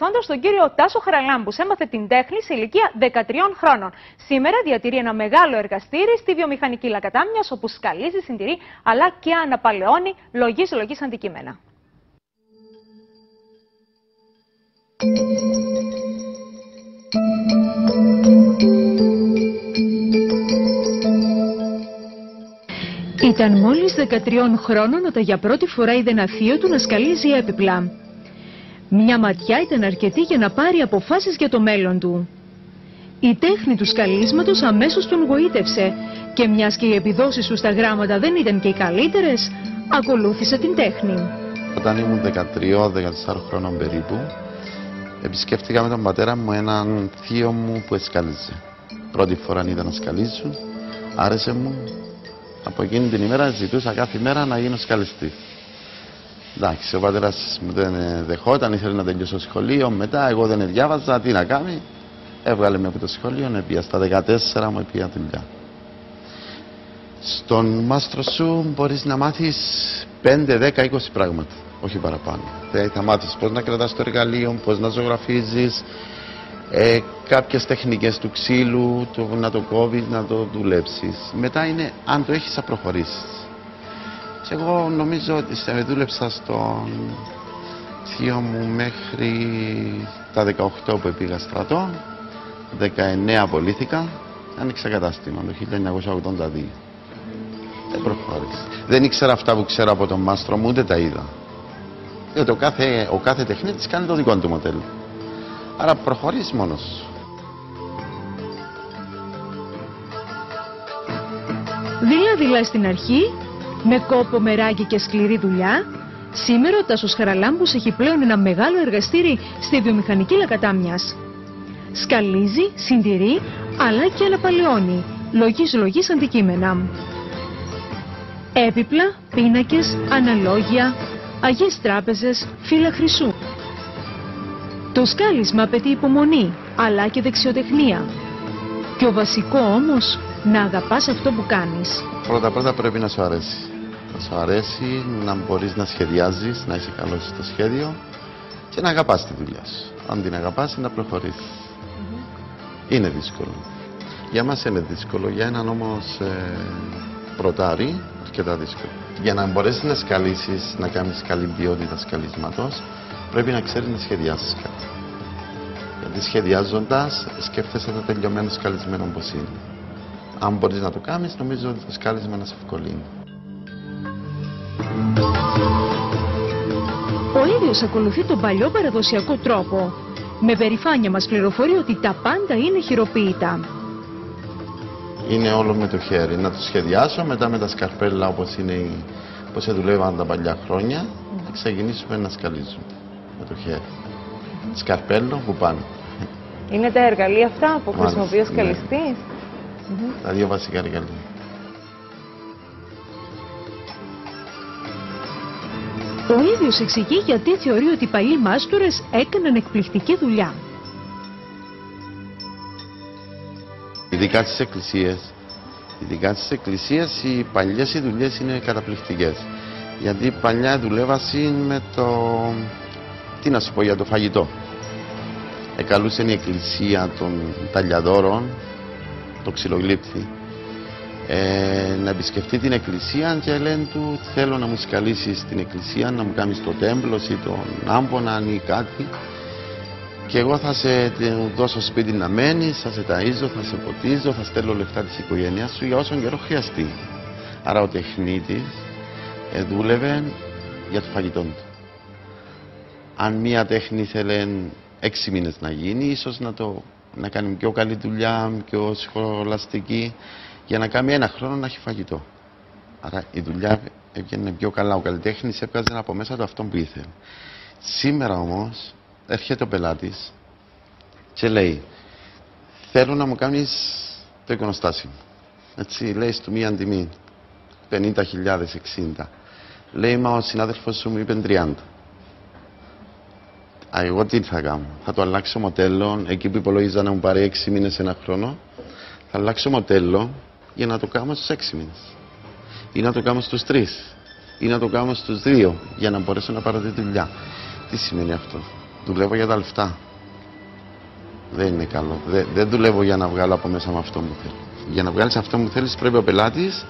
Φόντος τον κύριο Τάσο Χαραλάμπους έμαθε την τέχνη σε ηλικία 13 χρόνων. Σήμερα διατηρεί ένα μεγάλο εργαστήρι στη βιομηχανική Λακατάμιας, όπου σκαλίζει, συντηρεί αλλά και αναπαλαιώνει λογής αντικείμενα. Ήταν μόλις 13 χρόνων όταν για πρώτη φορά είδε ένα θείο του να σκαλίζει έπιπλα. Μια ματιά ήταν αρκετή για να πάρει αποφάσεις για το μέλλον του. Η τέχνη του σκαλίσματος αμέσως τον γοήτευσε και μιας και οι επιδόσεις του στα γράμματα δεν ήταν και οι καλύτερες, ακολούθησε την τέχνη. Όταν ήμουν 13-14 χρόνων περίπου, επισκέφτηκα με τον πατέρα μου έναν θείο μου που σκάλιζε. Πρώτη φορά είδα να σκαλίζουν, άρεσε μου. Από εκείνη την ημέρα ζητούσα κάθε μέρα να γίνω σκαλιστή. Εντάξει, ο πατέρας μου δεν δεχόταν, ήθελε να τελειώσω σχολείο. Μετά εγώ δεν διάβαζα, τι να κάνει. Έβγαλε με από το σχολείο, πήγα στα 14 μου, πήγα δουλειά. Στον μάστρο σου μπορείς να μάθεις 5, 10, 20 πράγματα, όχι παραπάνω. Θα μάθεις πώς να κρατάς το εργαλείο, πώς να ζωγραφίζεις, κάποιες τεχνικές του ξύλου, να το κόβεις, να το δουλέψεις. Μετά είναι αν το έχεις θα προχωρήσεις. Και εγώ νομίζω ότι δούλεψα στον θείο μου μέχρι τα 18 που πήγα στρατό, 19 απολύθηκα, άνοιξα κατάστημα το 1982. Δεν προχώρησα. Δεν ήξερα αυτά που ξέρω από τον μάστρο μου, ούτε τα είδα. Διότι ο κάθε τεχνίτης κάνει το δικό του μοντέλο. Άρα προχωρείς μόνος σου. Δειλά στην αρχή, με κόπο, μεράκι και σκληρή δουλειά, σήμερα ο Τάσος Χαραλάμπους έχει πλέον ένα μεγάλο εργαστήρι στη βιομηχανική Λακατάμιας. Σκαλίζει, συντηρεί, αλλά και αναπαλαιώνει λογής αντικείμενα. Έπιπλα, πίνακες, αναλόγια, αγίες τράπεζες, φύλλα χρυσού. Το σκάλισμα απαιτεί υπομονή, αλλά και δεξιοτεχνία. Και ο βασικό όμως, να αγαπάς αυτό που κάνεις. Πρώτα πρέπει να σου αρέσει. Να σου αρέσει, να μπορείς να σχεδιάζεις, να είσαι καλός στο σχέδιο και να αγαπάς τη δουλειά σου. Αν την αγαπάς, να προχωρήσεις. Είναι δύσκολο. Για μας είναι δύσκολο, για έναν όμως πρωτάρι, αρκετά δύσκολο. Για να μπορέσεις να σκαλίσεις, να κάνεις καλή ποιότητα σκαλίσματος, πρέπει να ξέρεις να σχεδιάσεις κάτι. Γιατί σχεδιάζοντας, σκέφτεσαι το τελειωμένο σκαλισμένο πώς είναι. Αν μπορείς να το κάνεις, νομίζω ότι το σκάλισμα να σε ευκολύνει. Ο ίδιος ακολουθεί τον παλιό παραδοσιακό τρόπο. Με περηφάνεια μας πληροφορεί ότι τα πάντα είναι χειροποίητα. Είναι όλο με το χέρι. Να το σχεδιάσω, μετά με τα σκαρπέλα όπως δουλεύαν τα παλιά χρόνια, θα ξεκινήσουμε να σκαλίζουμε με το χέρι. Σκαρπέλο που πάνω. Είναι τα εργαλεία αυτά που χρησιμοποιεί ο σκαλιστής. Τα δύο βασικά εργαλεία. Ο ίδιος εξηγεί γιατί θεωρεί ότι οι παλιοί μάστορες έκαναν εκπληκτική δουλειά. Ειδικά στις εκκλησίες οι παλιές δουλειές είναι καταπληκτικές. Γιατί παλιά δουλεύασαν με το... Τι να σου πω για το φαγητό. Εκαλούσε η εκκλησία των ταλιαδόρων, το ξυλογλύπτη, να επισκεφτεί την εκκλησία και λένε του θέλω να μου σκαλίσεις την εκκλησία, να μου κάνεις το τέμπλος ή τον άμπονα ή κάτι και εγώ θα σε δώσω σπίτι να μένεις, θα σε ταΐζω, θα σε ποτίζω, θα στέλνω λεφτά της οικογένειας σου για όσον καιρό χρειαστεί. Άρα ο τεχνίτης δούλευε για το φαγητό του. Αν μία τέχνη ήθελε 6 μήνες να γίνει, ίσως να κάνει πιο καλή δουλειά, πιο σχολαστική, για να κάνει ένα χρόνο να έχει φαγητό. Άρα η δουλειά έβγαινε πιο καλά. Ο καλλιτέχνης έβγαζε από μέσα του αυτό που ήθελε. Σήμερα όμως έρχεται ο πελάτης και λέει θέλω να μου κάνεις το εικονοστάσιο. Έτσι λέει στο μία τιμή 50.000, 60. Λέει μα ο συνάδελφος σου μου είπε 30. Εγώ τι θα κάνω, θα το αλλάξω μοντέλο, εκεί που υπολογίζα να μου πάρει 6 μήνες, ένα χρόνο, θα αλλάξω μοντέλο για να το κάνω στους 6 μήνες. Ή να το κάνω στους 3, ή να το κάνω στους 2, για να μπορέσω να πάρω τη δουλειά. Τι σημαίνει αυτό? δουλεύω για τα λεφτά. Δεν είναι καλό. Δεν δουλεύω για να βγάλω από μέσα με αυτό που θέλω. Για να βγάλεις αυτό που θέλεις πρέπει ο πελάτης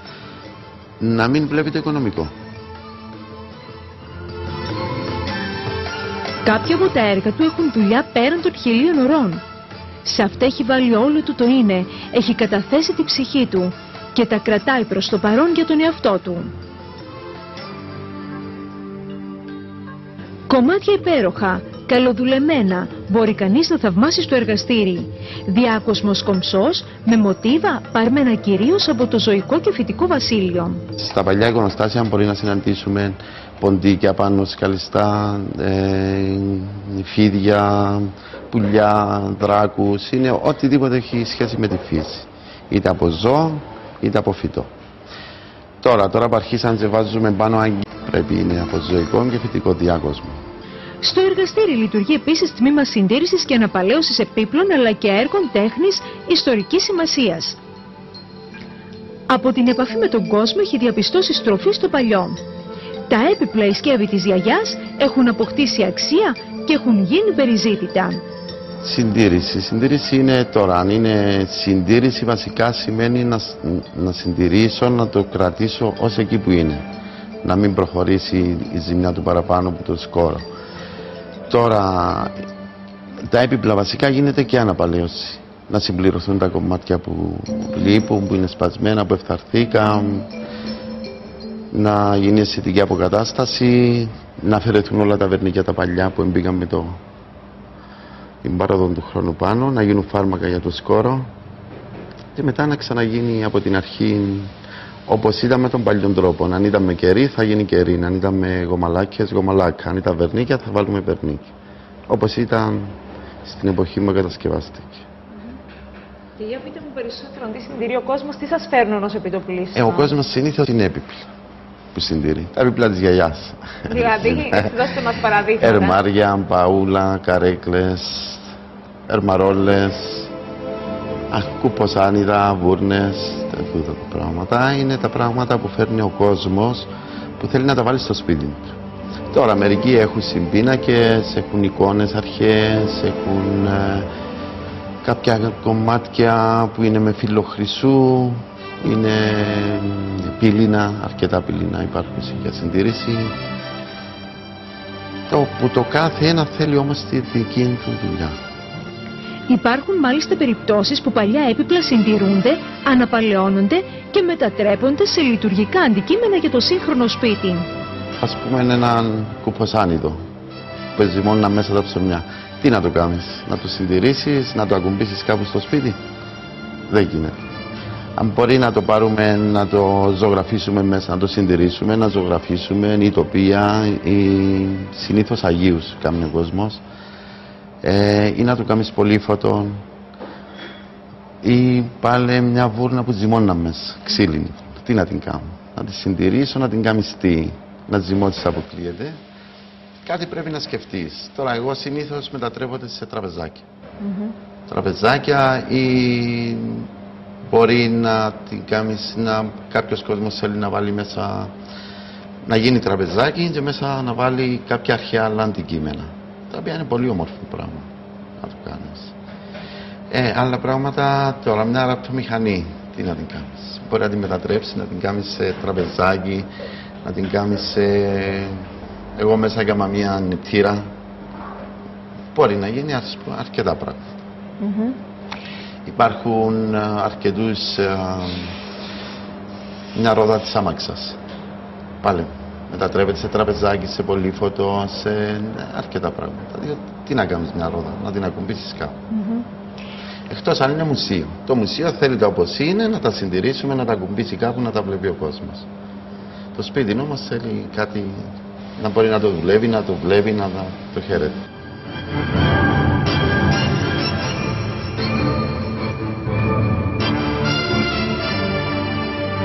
να μην βλέπει το οικονομικό. Κάποια από τα έργα του έχουν δουλειά πέραν των 1000 ωρών. Σε αυτά έχει βάλει όλο του το είναι, έχει καταθέσει τη ψυχή του και τα κρατάει προς το παρόν για τον εαυτό του. Κομμάτια υπέροχα, καλοδουλεμένα, μπορεί κανείς να θαυμάσει στο εργαστήρι. Διάκοσμος κομψός, με μοτίβα παρμένα κυρίως από το ζωικό και φυτικό βασίλειο. Στα παλιά εικονοστάσια μπορεί να συναντήσουμε ποντίκια πάνω σκαλιστά, φίδια, πουλιά, δράκους, είναι οτιδήποτε έχει σχέση με τη φύση. Είτε από ζώο, είτε από φυτό. Τώρα που αρχίσαν και βάζουμε πάνω αγγί, πρέπει είναι από ζωικό και φυτικό διάκοσμο. Στο εργαστήρι λειτουργεί επίσης τμήμα συντήρησης και αναπαλαίωσης επίπλων αλλά και έργων τέχνης ιστορικής σημασίας. Από την επαφή με τον κόσμο έχει διαπιστώσει στροφή στο παλιό. Τα έπιπλα, οι σκεύη της γιαγιάς έχουν αποκτήσει αξία και έχουν γίνει περιζήτητα. Συντήρηση. Συντήρηση είναι τώρα. Αν είναι συντήρηση, βασικά σημαίνει να συντηρήσω, να το κρατήσω ως εκεί που είναι. Να μην προχωρήσει η ζημιά του παραπάνω από το σκόρο. Τώρα, τα έπιπλα βασικά γίνεται και αναπαλαίωση. Να συμπληρωθούν τα κομμάτια που λείπουν, που είναι σπασμένα, που εφθαρθήκαν. Να γίνει αισθητική αποκατάσταση. Να αφαιρεθούν όλα τα βερνίκια τα παλιά που εμπήκαν με την πάροδο του χρόνου πάνω. Να γίνουν φάρμακα για το σκόρο. Και μετά να ξαναγίνει από την αρχή όπως ήταν με τον παλιό τρόπο. Αν ήταν με κερί θα γίνει κερί, αν ήταν με γομαλάκες, γομαλάκα. Αν ήταν βερνίκια θα βάλουμε βερνίκια. Όπως ήταν στην εποχή μου κατασκευάστηκε. Και για πείτε μου περισσότερο, τι συντηρεί ο κόσμος, τι σας φέρνουν ως επιτοπλίστων? Ο κόσμος συνήθως είναι έπιπλα που συντηρεί. Τα έπιπλα της γιαγιάς. Δηλαδή, δώστε μας παραδείγματα. Ερμάρια, παούλα, καρέκλες, ερμαρόλες, κουποσάνιδα, βούρνες. Αυτά τα πράγματα είναι τα πράγματα που φέρνει ο κόσμος που θέλει να τα βάλει στο σπίτι του. Τώρα μερικοί έχουν συμπίνακες, έχουν εικόνες αρχές, έχουν κάποια κομμάτια που είναι με φύλλο χρυσού, είναι πύληνα, αρκετά πύληνα υπάρχουν για συντήρηση. Το κάθε ένα θέλει όμως τη δική του δουλειά. Υπάρχουν μάλιστα περιπτώσεις που παλιά έπιπλα συντηρούνται, αναπαλαιώνονται και μετατρέπονται σε λειτουργικά αντικείμενα για το σύγχρονο σπίτι. Ας πούμε έναν κουποσάνιδο που ζυμώνουν μέσα τα ψωμιά. Τι να το κάνεις, να το συντηρήσεις, να το ακουμπήσεις κάπου στο σπίτι? Δεν γίνεται. Αν μπορεί να το πάρουμε, να το ζωγραφίσουμε μέσα, να το συντηρήσουμε, να ζωγραφίσουμε η τοπία, συνήθως Αγίους κάνει ο κόσμος, ή να το κάνεις πολύφωτο, ή πάλι μια βούρνα που ζυμώννα μέσα, ξύλινη. Τι να την κάνω, να τη συντηρήσω, να την κάνεις τι, να ζυμώσεις αποκλείεται. Κάτι πρέπει να σκεφτείς. Τώρα εγώ συνήθως μετατρέπονται σε τραπεζάκια. Τραπεζάκια, ή μπορεί να την κάνεις, κάποιος κόσμος θέλει να βάλει μέσα, να γίνει τραπεζάκι και μέσα να βάλει κάποια αρχαία άλλα αντικείμενα. Τα οποία είναι πολύ όμορφο πράγμα να το κάνεις. Άλλα πράγματα, τώρα μια ραπτομηχανή, τι να την κάνεις? Μπορεί να την μετατρέψεις, να την κάνεις σε τραπεζάκι, να την κάνεις σε... Εγώ μέσα έκανα μια νηπτήρα. Μπορεί να γίνει αρκετά πράγματα. Υπάρχουν αρκετούς, μια ρόδα της άμαξας. Πάλι μετατρέπεται σε τραπεζάκι, σε πολύφωτο, σε αρκετά πράγματα. Τι να κάνεις μια ρόδα, να την ακουμπήσεις κάπου. Εκτός αν είναι μουσείο. Το μουσείο θέλει τα όπως είναι, να τα συντηρήσουμε, να τα ακουμπήσει κάπου, να τα βλέπει ο κόσμος. Το σπίτι όμως θέλει κάτι να μπορεί να το δουλεύει, να το βλέπει, να το χαίρεται.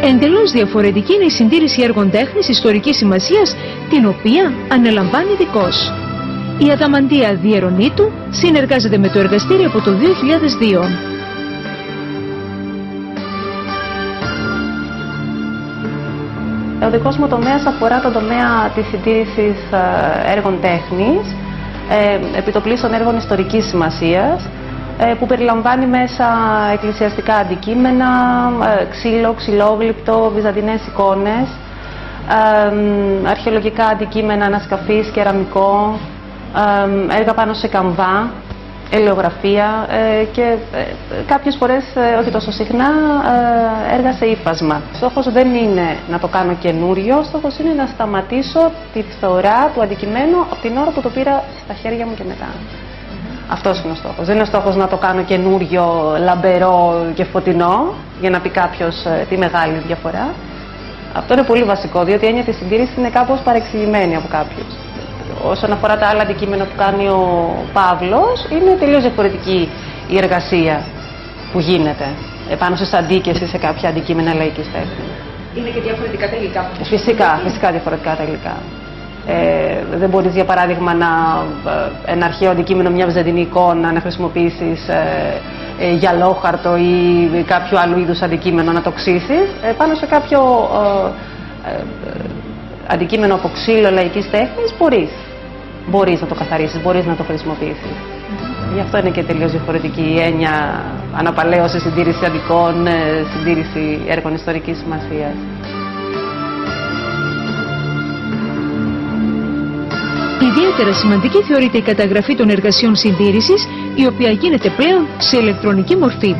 Εντελώς διαφορετική είναι η συντήρηση έργων τέχνης ιστορικής σημασίας, την οποία ανελαμβάνει δικός. Η Αδαμαντία Διερονίτου συνεργάζεται με το εργαστήριο από το 2002. Ο δικός μου τομέας αφορά τον τομέα της συντήρησης έργων τέχνης. επιτοπλίστων έργων ιστορικής σημασίας, που περιλαμβάνει μέσα εκκλησιαστικά αντικείμενα, ξύλο, ξυλόγλυπτο, βυζαντινές εικόνες, αρχαιολογικά αντικείμενα ανασκαφής, κεραμικό, έργα πάνω σε καμβά, ελαιογραφία και κάποιες φορές, όχι τόσο συχνά, έργα σε ύφασμα. Στόχος δεν είναι να το κάνω καινούριο, στόχος είναι να σταματήσω τη φθορά του αντικειμένου από την ώρα που το πήρα στα χέρια μου και μετά. Αυτός είναι ο στόχος. Δεν είναι ο στόχος να το κάνω καινούριο, λαμπερό και φωτεινό, για να πει κάποιος τι μεγάλη διαφορά. Αυτό είναι πολύ βασικό, διότι η έννοια της συντήρησης είναι κάπως παρεξηγημένη από κάποιους. Όσον αφορά τα άλλα αντικείμενα που κάνει ο Παύλος, είναι τελείως διαφορετική η εργασία που γίνεται επάνω σε αντίκεση σε κάποια αντικείμενα λαϊκής τέχνης. Είναι και διαφορετικά τα υλικά. Φυσικά διαφορετικά τα υλικά. Δεν μπορείς, για παράδειγμα, ένα αρχαίο αντικείμενο, μια βυζαντινή εικόνα, να χρησιμοποιήσεις γυαλόχαρτο ή κάποιο άλλου είδους αντικείμενο να το ξύσεις. Πάνω σε κάποιο αντικείμενο από ξύλο λαϊκής τέχνης μπορείς να το καθαρίσεις, μπορείς να το χρησιμοποιήσεις. Γι' αυτό είναι και τελείως διαφορετική η έννοια αναπαλαίωση, συντήρηση αντικών, συντήρηση έργων ιστορικής σημασίας. Ιδιαίτερα σημαντική θεωρείται η καταγραφή των εργασιών συντήρησης, η οποία γίνεται πλέον σε ηλεκτρονική μορφή.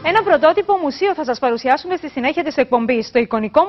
Ένα πρωτότυπο μουσείο θα σας παρουσιάσουμε στη συνέχεια της εκπομπής, το εικονικό